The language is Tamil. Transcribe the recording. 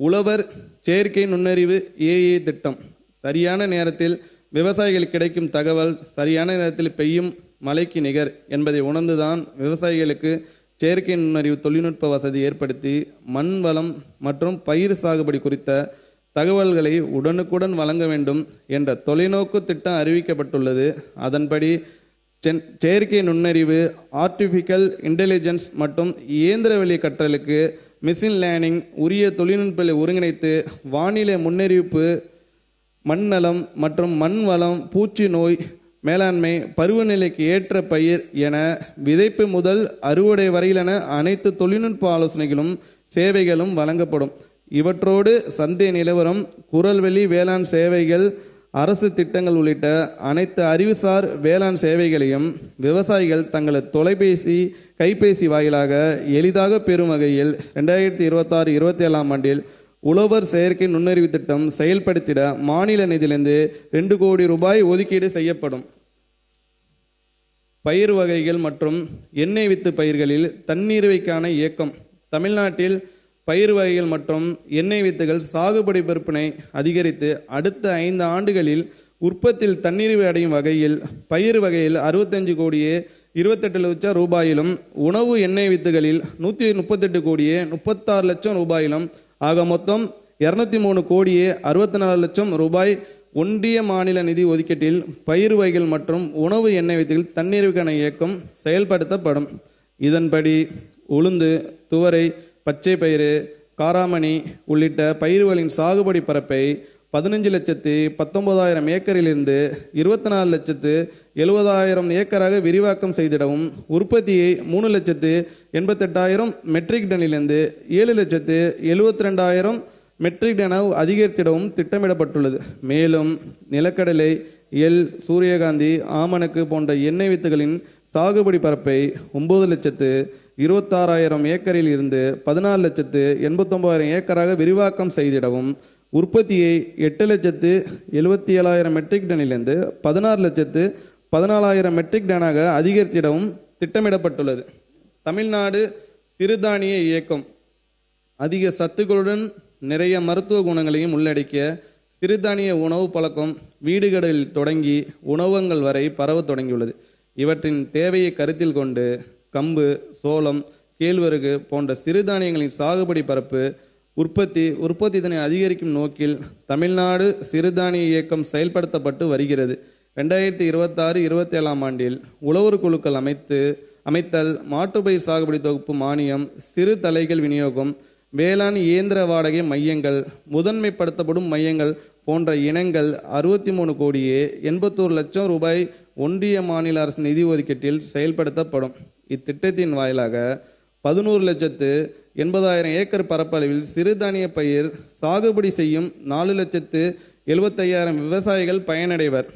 உழவர் செயற்கை நுண்ணறிவு ஏஏ திட்டம். சரியான நேரத்தில் விவசாயிகளுக்கு கிடைக்கும் தகவல் சரியான நேரத்தில் பெய்யும் மழைக்கு நிகர் என்பதை உணர்ந்துதான் விவசாயிகளுக்கு செயற்கை நுண்ணறிவு தொழில்நுட்ப வசதி ஏற்படுத்தி மண் வளம் மற்றும் பயிர் சாகுபடி குறித்த தகவல்களை உடனுக்குடன் வழங்க வேண்டும் என்ற தொலைநோக்கு திட்டம் அறிவிக்கப்பட்டுள்ளது. அதன்படி செயற்கை நுண்ணறிவு, ஆர்டிஃபிஷியல் இன்டெலிஜென்ஸ் மற்றும் இயந்திரவழி கற்றலுக்கு மிஷின் லேர்னிங் உரிய தொழில்நுட்பங்களை ஒருங்கிணைத்து வானிலை முன்னறிவிப்பு, மண்ணலம் மற்றும் மண் வளம், பூச்சி நோய் மேலாண்மை, பருவநிலைக்கு ஏற்ற பயிர் என விதைப்பு முதல் அறுவடை வரையிலான அனைத்து தொழில்நுட்ப ஆலோசனைகளும் சேவைகளும் வழங்கப்படும். இவற்றோடு சந்தை நிலவரம், குரல்வெளி வேளாண் சேவைகள், அரசு திட்டங்கள் உள்ளிட்ட அனைத்து அறிவுசார் வேளாண் சேவைகளையும் விவசாயிகள் தங்களது தொலைபேசி, கைபேசி வாயிலாக எளிதாக பெறும் வகையில் 2026-27 ஆண்டில் உழவர் செயற்கை நுண்ணறிவு திட்டம் செயல்படுத்திட மாநில நிதியிலிருந்து 2 கோடி ரூபாய் ஒதுக்கீடு செய்யப்படும். பயிர் வகைகள் மற்றும் எண்ணெய் வித்து பயிர்களில் தன்னிறைவுக்கான இயக்கம். தமிழ்நாட்டில் பயிர் வகைகள் மற்றும் எண்ணெய் வித்துகள் சாகுபடி விற்பனை அதிகரித்து அடுத்த 5 ஆண்டுகளில் உற்பத்தியில் தன்னிறைவு அடையும் வகையில் பயிர் வகையில் 65 கோடியே 28 லட்சம் ரூபாயிலும், உணவு எண்ணெய் வித்துகளில் 138 கோடியே 36 லட்சம் ரூபாயிலும் ஆக மொத்தம் 203 கோடியே 64 லட்சம் ரூபாய் ஒன்றிய மாநில நிதி ஒதுக்கீட்டில் பயிர் வகைகள் மற்றும் உணவு எண்ணெய் வித்துகள் தன்னிறைவுக்கான இயக்கம் செயல்படுத்தப்படும். இதன்படி உளுந்து, துவரை, பச்சை பயிறு, காராமணி உள்ளிட்ட பயிர்களின் சாகுபடி பரப்பை 15,19,000 ஏக்கரிலிருந்து 24,70,000 ஏக்கராக விரிவாக்கம் செய்திடவும், உற்பத்தியை 3,88,000 மெட்ரிக் டனிலிருந்து 7,72,000 மெட்ரிக் டன் அதிகரித்திடவும் திட்டமிடப்பட்டுள்ளது. மேலும் நிலக்கடலை, எள், சூரியகாந்தி, ஆமணக்கு போன்ற எண்ணெய் வித்துகளின் சாகுபடி பரப்பை 9,26,000 ஏக்கரில் இருந்து 14,89,000 ஏக்கராக விரிவாக்கம் செய்திடவும், உற்பத்தியை 8,77,000 மெட்ரிக் டனிலிருந்து 16,14,000 மெட்ரிக் டனாக அதிகரித்திடவும் திட்டமிடப்பட்டுள்ளது. தமிழ்நாடு சிறுதானிய இயக்கம். அதிக சத்துக்களுடன் நிறைய மருத்துவ குணங்களையும் உள்ளடக்கிய சிறுதானிய உணவு பழக்கம் வீடுகளில் தொடங்கி உணவகங்கள் வரை பரவ தொடங்கியுள்ளது. இவற்றின் தேவையை கருத்தில் கொண்டு கம்பு, சோளம், கேழ்வரகு போன்ற சிறுதானியங்களின் சாகுபடி பரப்பு உற்பத்தி தினை அதிகரிக்கும் நோக்கில் தமிழ்நாடு சிறுதானிய இயக்கம் செயல்படுத்தப்பட்டு வருகிறது. 2026-27 ஆண்டில் உழவர் குழுக்கள் அமைத்தல், மாட்டுப்பயிர் சாகுபடி தொகுப்பு மானியம், சிறு தலைகள் விநியோகம், வேளாண் இயந்திர வாடகை மையங்கள், முதன்மைப்படுத்தப்படும் மையங்கள் போன்ற இனங்கள் 63 கோடியே 81 லட்சம் ரூபாய் ஒன்றிய மாநில அரசு நிதி ஒதுக்கீட்டில் செயல்படுத்தப்படும். இத்திட்டத்தின் வாயிலாக 11,80,000 ஏக்கர் பரப்பளவில் சிறுதானிய பயிர் சாகுபடி செய்யும் 4,75,000 விவசாயிகள் பயனடைவர்.